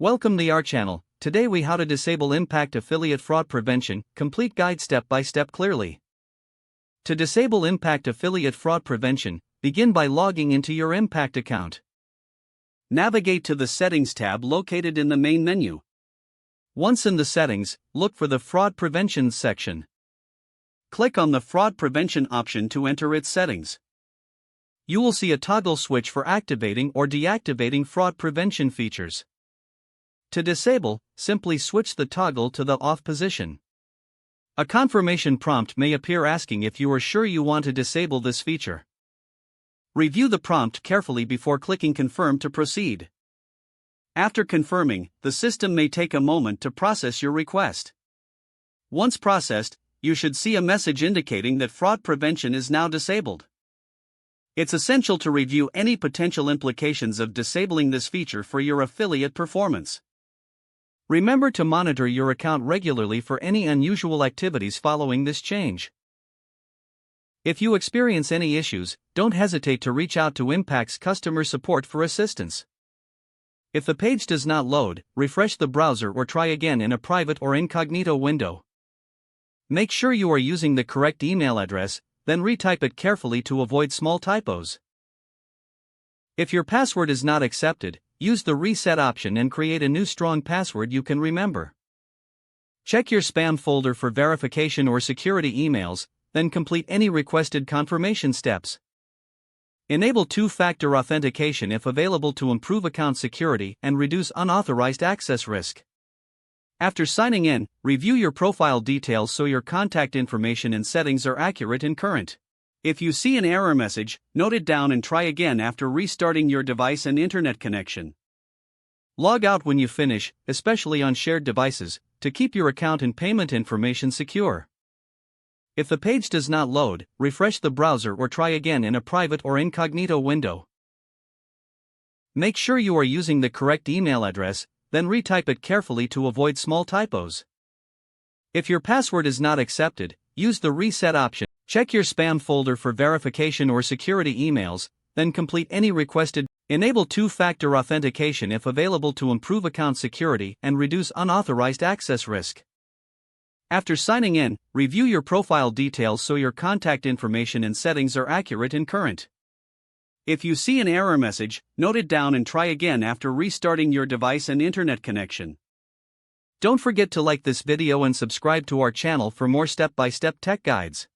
Welcome to our channel. Today we how to disable Impact Affiliate Fraud Prevention, complete guide step by step clearly. To disable Impact Affiliate Fraud Prevention, begin by logging into your Impact account. Navigate to the Settings tab located in the main menu. Once in the settings, look for the Fraud Prevention section. Click on the Fraud Prevention option to enter its settings. You will see a toggle switch for activating or deactivating fraud prevention features. To disable, simply switch the toggle to the off position. A confirmation prompt may appear asking if you are sure you want to disable this feature. Review the prompt carefully before clicking confirm to proceed. After confirming, the system may take a moment to process your request. Once processed, you should see a message indicating that fraud prevention is now disabled. It's essential to review any potential implications of disabling this feature for your affiliate performance. Remember to monitor your account regularly for any unusual activities following this change. If you experience any issues, don't hesitate to reach out to Impact's customer support for assistance. If the page does not load, refresh the browser or try again in a private or incognito window. Make sure you are using the correct email address, then retype it carefully to avoid small typos. If your password is not accepted, use the reset option and create a new strong password you can remember. Check your spam folder for verification or security emails, then complete any requested confirmation steps. Enable two-factor authentication if available to improve account security and reduce unauthorized access risk. After signing in, review your profile details so your contact information and settings are accurate and current. If you see an error message, note it down and try again after restarting your device and internet connection. Log out when you finish, especially on shared devices, to keep your account and payment information secure. If the page does not load, refresh the browser or try again in a private or incognito window. Make sure you are using the correct email address, then retype it carefully to avoid small typos. If your password is not accepted, use the reset option. Check your spam folder for verification or security emails, then complete any requested. Enable two-factor authentication if available to improve account security and reduce unauthorized access risk. After signing in, review your profile details so your contact information and settings are accurate and current. If you see an error message, note it down and try again after restarting your device and internet connection. Don't forget to like this video and subscribe to our channel for more step-by-step tech guides.